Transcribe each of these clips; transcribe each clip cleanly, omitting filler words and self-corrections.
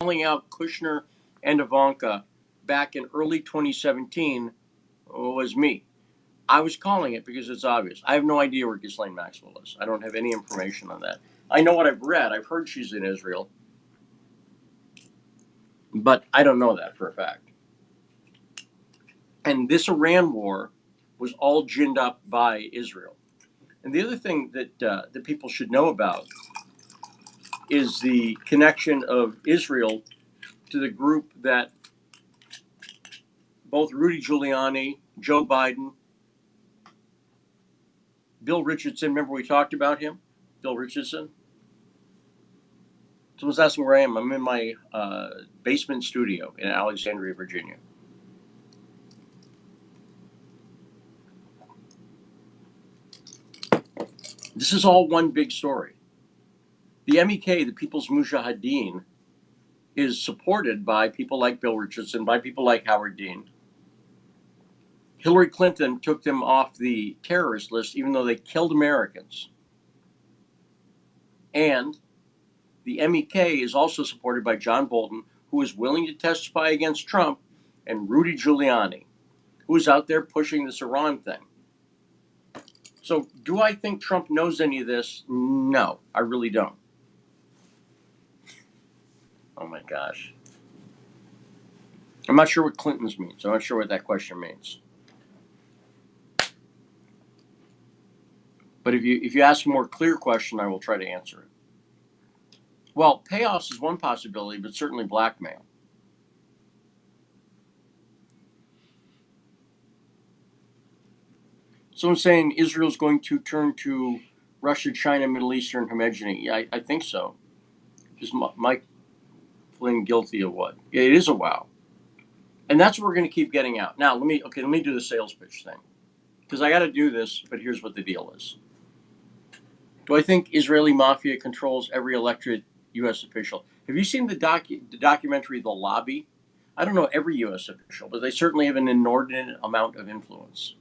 calling out Kushner and Ivanka back in early 2017 was me. I was calling it because it's obvious. I have no idea where Ghislaine Maxwell is. I don't have any information on that. I know what I've read. I've heard she's in Israel, but I don't know that for a fact. And this Iran war was all ginned up by Israel. And the other thing that people should know about is the connection of Israel to the group that both Rudy Giuliani, Joe Biden, Bill Richardson, remember we talked about him? Bill Richardson? Someone's asking where I am. I'm in my basement studio in Alexandria, Virginia. This is all one big story. The MEK, the People's Mujahideen, is supported by people like Bill Richardson, by people like Howard Dean. Hillary Clinton took them off the terrorist list, even though they killed Americans. And the MEK is also supported by John Bolton, who is willing to testify against Trump, and Rudy Giuliani, who is out there pushing this Iran thing. So do I think Trump knows any of this? No, I really don't. Oh my gosh. I'm not sure what Clinton's means. I'm not sure what that question means. But if you ask a more clear question, I will try to answer it. Well, payoffs is one possibility, but certainly blackmail. Someone's saying Israel's going to turn to Russia, China, Middle Eastern hegemony. Yeah, I think so. Is Mike Flynn guilty of what? Yeah, it is a wow. And that's what we're going to keep getting out. Now, let me do the sales pitch thing. Because I got to do this, but here's what the deal is. Do I think Israeli mafia controls every elected U.S. official? Have you seen the documentary The Lobby? I don't know every U.S. official, but they certainly have an inordinate amount of influence.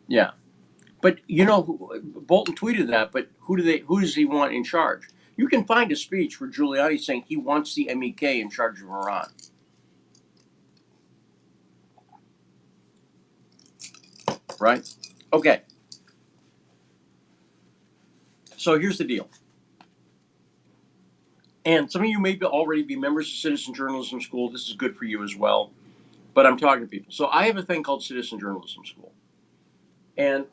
Yeah. But Bolton tweeted that, but who does he want in charge? You can find a speech where Giuliani saying he wants the MEK in charge of Iran. Right? Okay. So here's the deal. And some of you may already be members of Citizen Journalism School. This is good for you as well. But I'm talking to people. So I have a thing called Citizen Journalism School. And,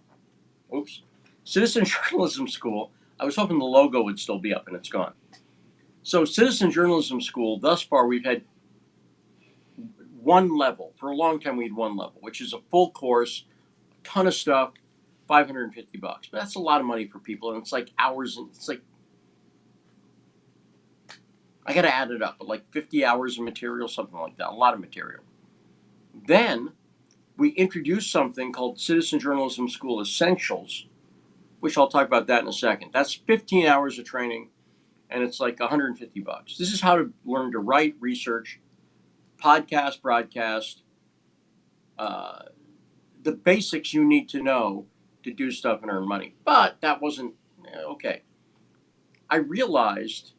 Citizen Journalism School, I was hoping the logo would still be up, and it's gone. So Citizen Journalism School, thus far, we've had one level. For a long time, we had one level, which is a full course, a ton of stuff, $550. But that's a lot of money for people, and it's like hours, and it's like, I got to add it up, but like 50 hours of material, something like that, a lot of material. Then we introduced something called Citizen Journalism School Essentials, which I'll talk about that in a second. That's 15 hours of training, and it's like $150. This is how to learn to write, research, podcast, broadcast, the basics you need to know to do stuff and earn money. But that wasn't okay. I realized,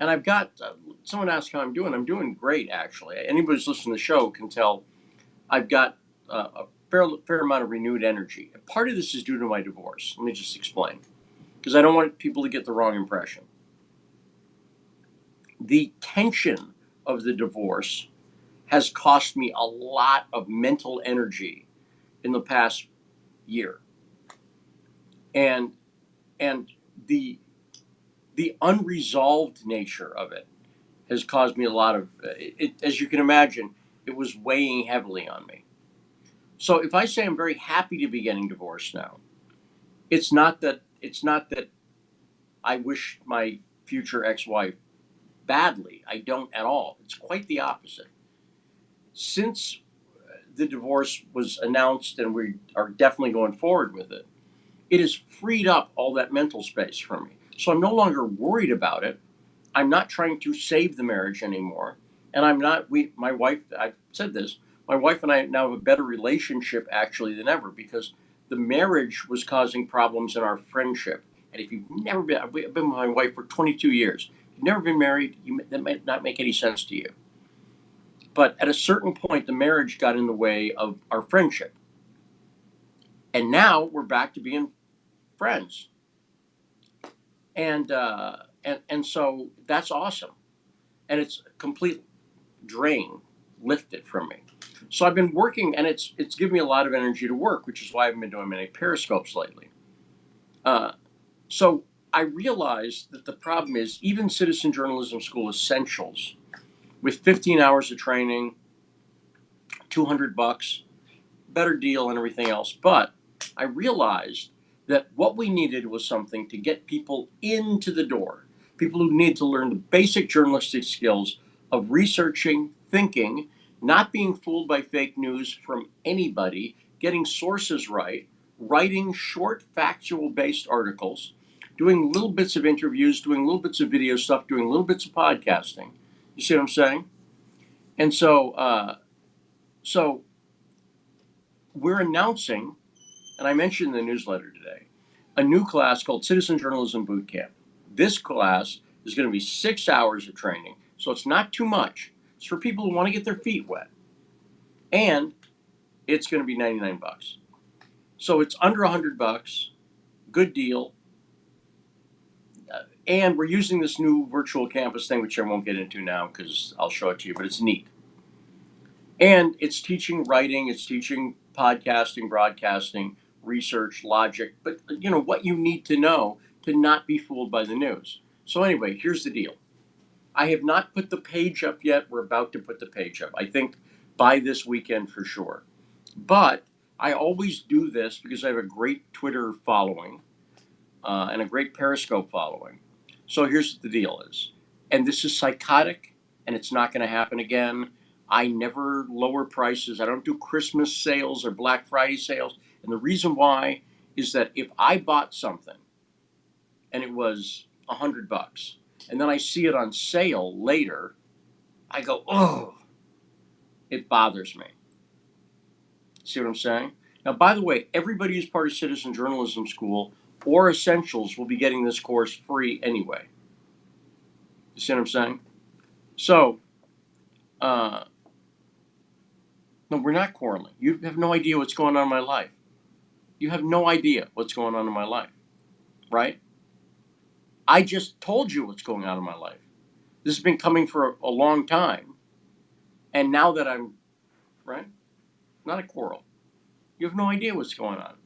and I've got someone asked how I'm doing. I'm doing great, actually. Anybody who's listening to the show can tell I've got a fair amount of renewed energy. And part of this is due to my divorce. Let me just explain, because I don't want people to get the wrong impression. The tension of the divorce has cost me a lot of mental energy in the past year. And the unresolved nature of it has caused me a lot of as you can imagine, it was weighing heavily on me. So if I say I'm very happy to be getting divorced now, it's not that I wish my future ex-wife badly. I don't at all. It's quite the opposite. Since the divorce was announced and we are definitely going forward with it, it has freed up all that mental space from me. So I'm no longer worried about it. I'm not trying to save the marriage anymore. And my wife, I've said this, my wife and I now have a better relationship actually than ever, because the marriage was causing problems in our friendship. And if you've never been, I've been with my wife for 22 years. If you've never been married, that might not make any sense to you. But at a certain point, the marriage got in the way of our friendship. And now we're back to being friends. And so that's awesome. And it's a complete drain lifted from me. So I've been working, and it's given me a lot of energy to work, which is why I've been doing many periscopes lately. So I realized that the problem is even Citizen Journalism School Essentials, with 15 hours of training, $200, better deal and everything else. But I realized that what we needed was something to get people into the door, people who need to learn the basic journalistic skills of researching, thinking, not being fooled by fake news from anybody, getting sources right, writing short, factual based articles, doing little bits of interviews, doing little bits of video stuff, doing little bits of podcasting. You see what I'm saying? And so we're announcing, and I mentioned in the newsletter today, a new class called Citizen Journalism Boot Camp. This class is going to be 6 hours of training, so it's not too much. It's for people who want to get their feet wet. And it's going to be $99. So it's under $100, good deal. And we're using this new virtual campus thing, which I won't get into now because I'll show it to you, but it's neat. And it's teaching writing, it's teaching podcasting, broadcasting, research, logic, but what you need to know to not be fooled by the news. So anyway, here's the deal. I have not put the page up yet. We're about to put the page up. I think by this weekend for sure. But I always do this because I have a great Twitter following and a great Periscope following. So here's what the deal is. And this is psychotic, and it's not going to happen again. I never lower prices. I don't do Christmas sales or Black Friday sales. And the reason why is that if I bought something and it was $100 and then I see it on sale later, I go, oh, it bothers me. See what I'm saying? Now, by the way, everybody who's part of Citizen Journalism School or Essentials will be getting this course free anyway. You see what I'm saying? So, no, we're not quarreling. You have no idea what's going on in my life. You have no idea what's going on in my life, right? I just told you what's going on in my life. This has been coming for a long time. And now that I'm, right? Not a quarrel. You have no idea what's going on.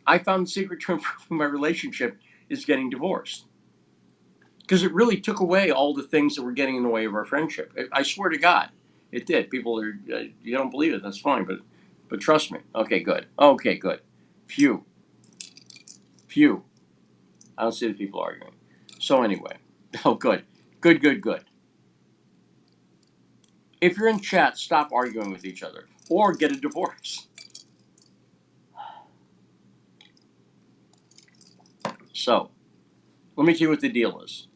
I found the secret to improving my relationship is getting divorced. Because it really took away all the things that were getting in the way of our friendship. I swear to God, it did. People are, you don't believe it, that's fine, but trust me. Okay, good. Phew. I don't see the people arguing. So anyway, good. If you're in chat, stop arguing with each other or get a divorce. So, let me tell you what the deal is.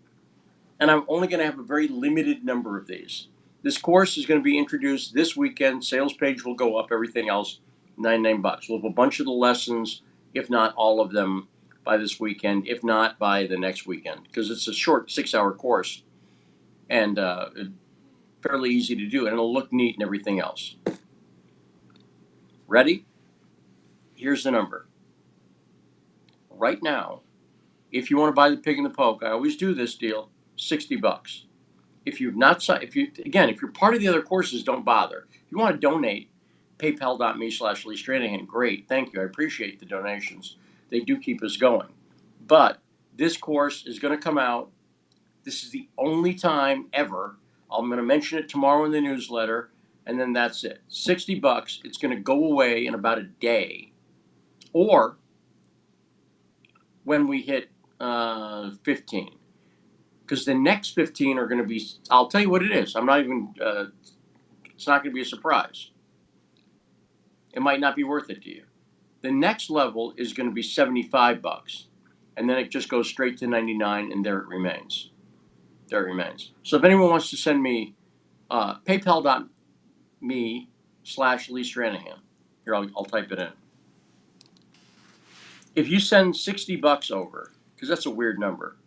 And I'm only going to have a very limited number of these. This course is going to be introduced this weekend. Sales page will go up. Everything else, $99. We'll have a bunch of the lessons, if not all of them, by this weekend. If not, by the next weekend, because it's a short 6-hour course and fairly easy to do, and it'll look neat and everything else. Ready? Here's the number. Right now, if you want to buy the pig in the poke, I always do this deal, $60. If you're part of the other courses, don't bother. If you want to donate, paypal.me/Lee Stranahan. Great, thank you. I appreciate the donations. They do keep us going. But this course is going to come out. This is the only time ever. I'm going to mention it tomorrow in the newsletter, and then that's it. $60. It's going to go away in about a day, or when we hit 15. Because the next 15 are going to be, I'll tell you what it is. I'm not even, it's not going to be a surprise. It might not be worth it to you. The next level is going to be $75. And then it just goes straight to 99, and there it remains. So if anyone wants to send me, paypal.me/Lee Stranahan. Here, I'll type it in. If you send $60 over, because that's a weird number,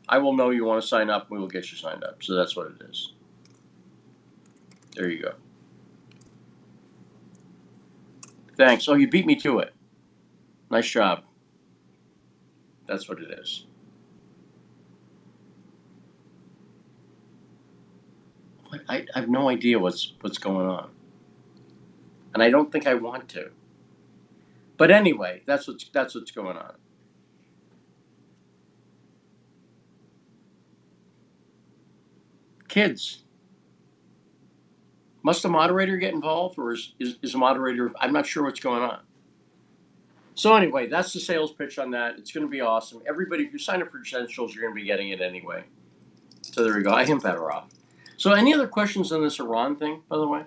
I will know you want to sign up. We will get you signed up. So that's what it is. There you go. Thanks. Oh, you beat me to it. Nice job. That's what it is. I have no idea what's going on, and I don't think I want to. But anyway, that's what's going on. Kids, must the moderator get involved, or is the moderator? I'm not sure what's going on. So anyway, that's the sales pitch on that. It's going to be awesome. Everybody, if you sign up for Essentials, you're going to be getting it anyway. So there we go. I am better off. So any other questions on this Iran thing, by the way?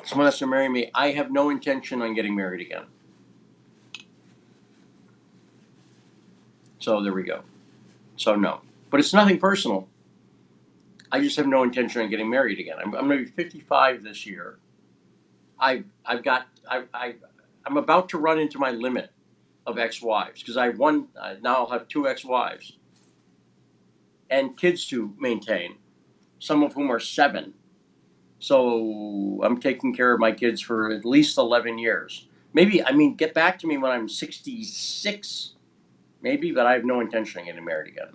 Someone has to marry me. I have no intention on getting married again. So there we go. So no, but it's nothing personal. I just have no intention on getting married again. I'm going to be 55 this year. I'm about to run into my limit of ex-wives because now I'll have 2 ex-wives and kids to maintain, some of whom are 7. So I'm taking care of my kids for at least 11 years. Maybe, get back to me when I'm 66, maybe, but I have no intention of getting married again.